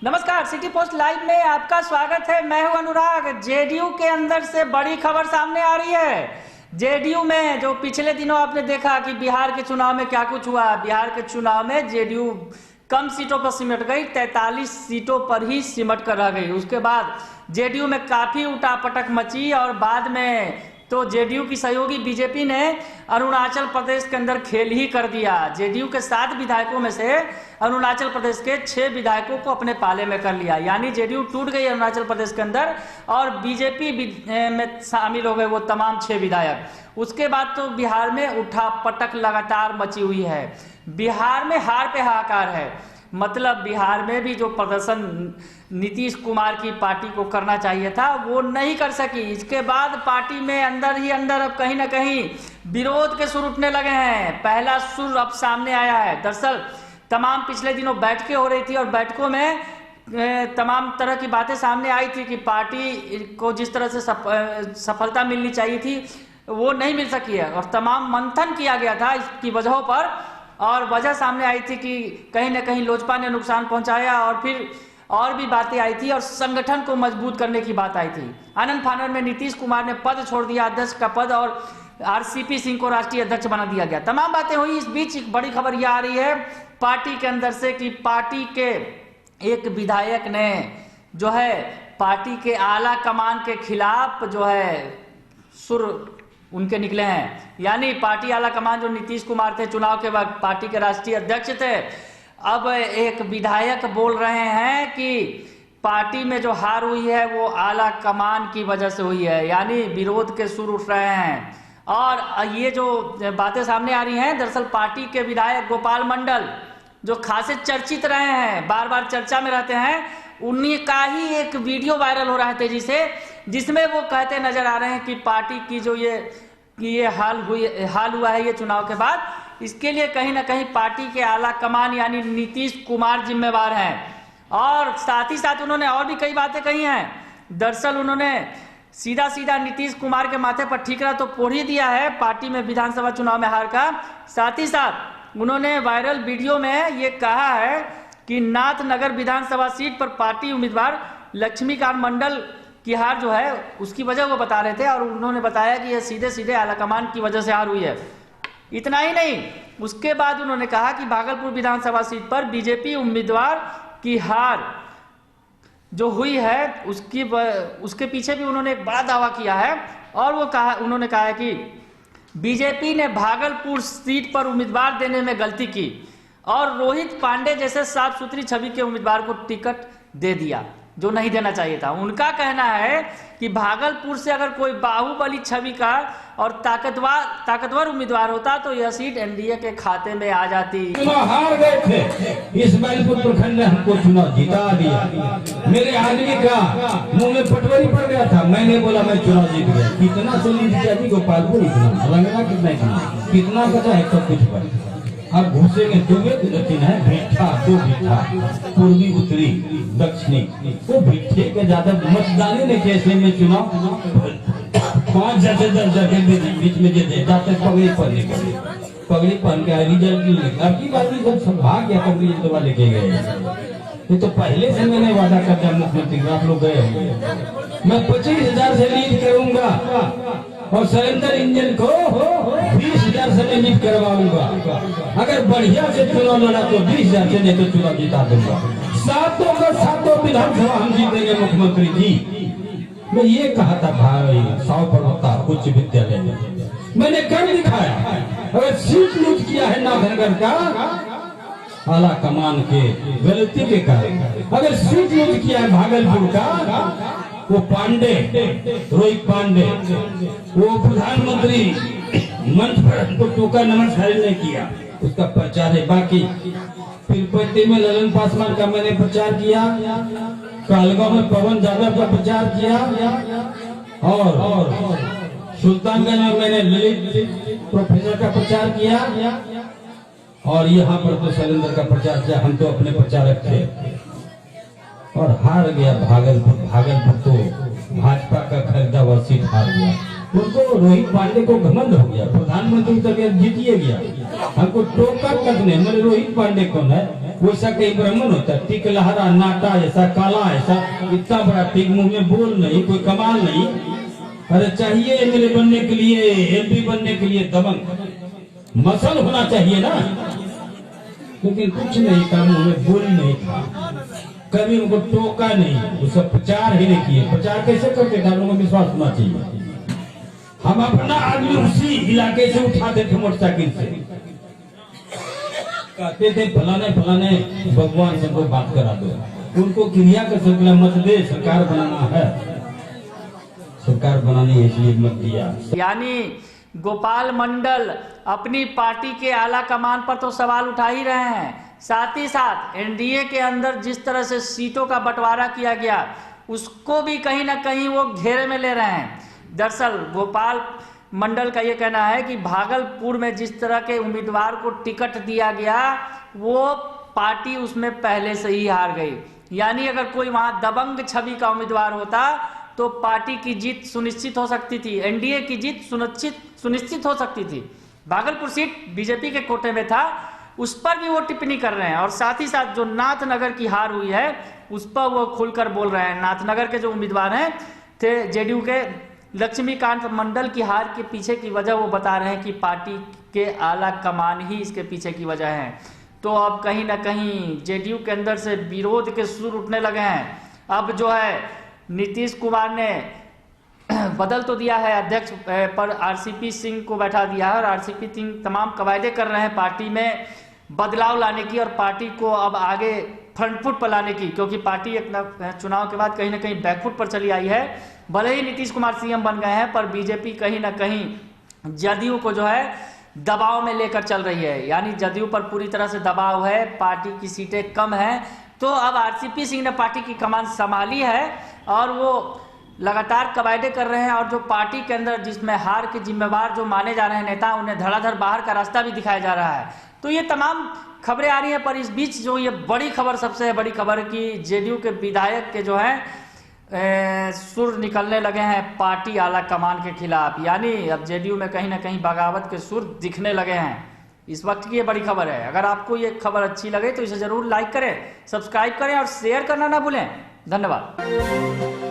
नमस्कार, city post live में आपका स्वागत है। मैं हूं अनुराग। जेडीयू के अंदर से बड़ी खबर सामने आ रही है। जेडीयू में जो पिछले दिनों आपने देखा कि बिहार के चुनाव में क्या कुछ हुआ। बिहार के चुनाव में जेडीयू कम सीटों पर सिमट गई, 43 सीटों पर ही सिमट कर रह गई। उसके बाद जेडीयू में काफी उठापटक मची और बाद में तो जेडीयू की सहयोगी बीजेपी ने अरुणाचल प्रदेश के अंदर खेल ही कर दिया। जेडीयू के 7 विधायकों में से अरुणाचल प्रदेश के 6 विधायकों को अपने पाले में कर लिया, यानी जेडीयू टूट गई अरुणाचल प्रदेश के अंदर और बीजेपी में शामिल हो गए वो तमाम 6 विधायक। उसके बाद तो बिहार में उठापटक लगातार मची हुई है। बिहार में हार पे हाहाकार है। मतलब बिहार में भी जो प्रदर्शन नीतीश कुमार की पार्टी को करना चाहिए था वो नहीं कर सकी। इसके बाद पार्टी में अंदर ही अंदर अब कहीं ना कहीं विरोध के सुर उठने लगे हैं। पहला सुर अब सामने आया है। दरअसल तमाम पिछले दिनों बैठकें हो रही थी और बैठकों में तमाम तरह की बातें सामने आई थी कि पार्टी को जिस तरह से सफलता मिलनी चाहिए थी वो नहीं मिल सकी है और तमाम मंथन किया गया था इसकी वजहों पर। और वजह सामने आई थी कि कहीं ना कहीं लोजपा ने नुकसान पहुंचाया और फिर और भी बातें आई थी और संगठन को मजबूत करने की बात आई थी। आनंद फानन में नीतीश कुमार ने पद छोड़ दिया, अध्यक्ष का पद, और आरसीपी सिंह को राष्ट्रीय अध्यक्ष बना दिया गया। तमाम बातें हुई। इस बीच एक बड़ी खबर यह आ रही है पार्टी के अंदर से कि पार्टी के एक विधायक ने जो है पार्टी के आला कमान के खिलाफ जो है सुर उनके निकले हैं। यानी पार्टी आला कमान जो नीतीश कुमार थे, चुनाव के वक्त पार्टी के राष्ट्रीय अध्यक्ष थे, अब एक विधायक बोल रहे हैं कि पार्टी में जो हार हुई है वो आला कमान की वजह से हुई है। यानी विरोध के सुर उठ रहे हैं और ये जो बातें सामने आ रही हैं, दरअसल पार्टी के विधायक गोपाल मंडल जो खासे चर्चित रहे हैं, बार बार चर्चा में रहते हैं, उन्हीं का ही एक वीडियो वायरल हो रहा है तेजी से, जिसमें वो कहते नजर आ रहे हैं कि पार्टी की जो ये हाल हुआ है ये चुनाव के बाद, इसके लिए कहीं ना कहीं पार्टी के आला कमान यानी नीतीश कुमार जिम्मेवार हैं। और साथ ही साथ उन्होंने और भी कई बातें कही हैं। दरअसल उन्होंने सीधा सीधा नीतीश कुमार के माथे पर ठीकरा तो फोड़ ही दिया है पार्टी में विधानसभा चुनाव में हार का। साथ ही साथ उन्होंने वायरल वीडियो में ये कहा है कि नाथनगर विधानसभा सीट पर पार्टी उम्मीदवार लक्ष्मीकांत मंडल की हार जो है उसकी वजह वो बता रहे थे और उन्होंने बताया कि यह सीधे सीधे आलाकमान की वजह से हार हुई है। इतना ही नहीं, उसके बाद उन्होंने कहा कि भागलपुर विधानसभा सीट पर बीजेपी उम्मीदवार की हार जो हुई है उसके पीछे भी उन्होंने एक बड़ा दावा किया है और उन्होंने कहा है कि बीजेपी ने भागलपुर सीट पर उम्मीदवार देने में गलती की और रोहित पांडे जैसे साफ सुथरी छवि के उम्मीदवार को टिकट दे दिया जो नहीं देना चाहिए था। उनका कहना है कि भागलपुर से अगर कोई बाहुबली छवि का और ताकतवर उम्मीदवार होता तो यह सीट एनडीए के खाते में आ जाती। चुनाव हार गए थे, इस बैलपुर प्रखंड ने हमको चुनाव जिता दिया। मेरे आदमी का मुंह में पटवरी पड़ गया था, मैंने बोला मैं चुनाव जीत गया। कितना सुनी जाती गोपालपुर, इतना रंगना कितना बचा है सब कुछ पर। अब घुसेंगे दक्षिण है भिट्ठा, दो भिट्ठा, पूर्वी उत्तरी दक्षिणी, वो भिट्ठे के ज्यादा मतदानी ने कैसे में चुनाव 5 10 जगह बीच में जाते पगड़ी पहनने के लिए पगड़ी पहन के रिजल्ट की बात सब भाग गया पगड़ी दवा लेके गए। ये तो पहले से मैंने वादा कर दिया मुख्यमंत्री, आप लोग गए होंगे, मैं 25,000 से लीड करूंगा और सरेंद्र इंजन को 20,000 से मैं लीड करवाऊंगा। अगर बढ़िया से चुनाव लड़ा तो 20,000 से, नहीं तो चुनाव जिता दूंगा। 7 विधानसभा हम जीतेंगे मुख्यमंत्री जी। मैं ये कहा था भाई 100 पर्वता उच्च विद्यालय में, मैंने कर दिखाया। अगर सीट लूट किया है नाथनगर का आला कमान के गलती के कारण, अगर सीट लूट किया है भागलपुर का वो पांडे, रोहित पांडे, वो प्रधानमंत्री मंच पर हमको टोका नमस्कार नहीं किया, उसका प्रचार है। बाकी तिरुपति में ललन पासवान का मैंने प्रचार किया, कालगांव में पवन यादव का प्रचार किया और सुल्तानगंज में मैंने ललित प्रोफेसर का प्रचार किया और यहाँ पर तो शैलेंद्र का प्रचार किया। हम तो अपने प्रचारक थे और हार गया भागलपुर तो भाजपा का खरीदा हुआ सीट हार गया। उनको रोहित पांडे को घमंड हो गया, प्रधानमंत्री तक जीतिए गया, हमको टोका तक नहीं। मैंने रोहित पांडे कौन है, वैसा कहीं ब्राह्मण होता, टिक लहरा नाटा ऐसा काला ऐसा, इतना बड़ा टिक मुंह में बोल नहीं, कोई कमाल नहीं। अरे चाहिए एमएलए बनने के लिए, एमपी बनने के लिए दबंग मसल होना चाहिए ना, लेकिन कुछ नहीं का, मुंह में बोल नहीं था, कभी उनको टोका नहीं, उसका प्रचार ही नहीं किए। प्रचार कैसे करते थे, लोगों को विश्वास होना चाहिए। हम अपना आदमी उसी इलाके से उठाते थे मोटरसाइकिल से, कहते थे फलाने फलाने भगवान सबको बात करा दो, उनको क्रिया कर सकला मत दे, सरकार बनाना है, सरकार बनानी है इसलिए मत दिया। यानी गोपाल मंडल अपनी पार्टी के आला कमान पर तो सवाल उठा ही रहे हैं, साथ ही साथ एनडीए के अंदर जिस तरह से सीटों का बंटवारा किया गया उसको भी कहीं ना कहीं वो घेरे में ले रहे हैं। दरअसल गोपाल मंडल का ये कहना है कि भागलपुर में जिस तरह के उम्मीदवार को टिकट दिया गया वो पार्टी उसमें पहले से ही हार गई, यानी अगर कोई वहां दबंग छवि का उम्मीदवार होता तो पार्टी की जीत सुनिश्चित हो सकती थी, एनडीए की जीत सुनिश्चित हो सकती थी। भागलपुर सीट बीजेपी के कोटे में था, उस पर भी वो टिप्पणी कर रहे हैं, और साथ ही साथ जो नाथनगर की हार हुई है उस पर वो खुलकर बोल रहे हैं। नाथनगर के जो उम्मीदवार हैं थे जेडीयू के लक्ष्मीकांत मंडल की हार के पीछे की वजह वो बता रहे हैं कि पार्टी के आला कमान ही इसके पीछे की वजह है। तो अब कहीं ना कहीं जेडीयू के अंदर से विरोध के सुर उठने लगे हैं। अब जो है नीतीश कुमार ने बदल तो दिया है, अध्यक्ष पर आरसीपी सिंह को बैठा दिया है, और आरसीपी सिंह तमाम कवायदे कर रहे हैं पार्टी में बदलाव लाने की और पार्टी को अब आगे फ्रंट फुट पर लाने की, क्योंकि पार्टी एक चुनाव के बाद कहीं ना कहीं बैकफुट पर चली आई है। भले ही नीतीश कुमार सीएम बन गए हैं पर बीजेपी कहीं ना कहीं जदयू को जो है दबाव में लेकर चल रही है, यानी जदयू पर पूरी तरह से दबाव है, पार्टी की सीटें कम हैं। तो अब आरसीपी सिंह ने पार्टी की कमान संभाली है और वो लगातार कवायदे कर रहे हैं, और जो पार्टी के अंदर जिसमें हार के जिम्मेवार जो माने जा रहे हैं नेता, उन्हें धड़ाधड़ बाहर का रास्ता भी दिखाया जा रहा है। तो ये तमाम खबरें आ रही हैं, पर इस बीच जो ये बड़ी खबर, सबसे बड़ी खबर की जेडीयू के विधायक के जो है सुर निकलने लगे हैं पार्टी आला कमान के खिलाफ, यानी अब जेडीयू में कहीं ना कहीं बगावत के सुर दिखने लगे हैं। इस वक्त की ये बड़ी खबर है। अगर आपको ये खबर अच्छी लगे तो इसे जरूर लाइक करें, सब्सक्राइब करें और शेयर करना ना भूलें। धन्यवाद।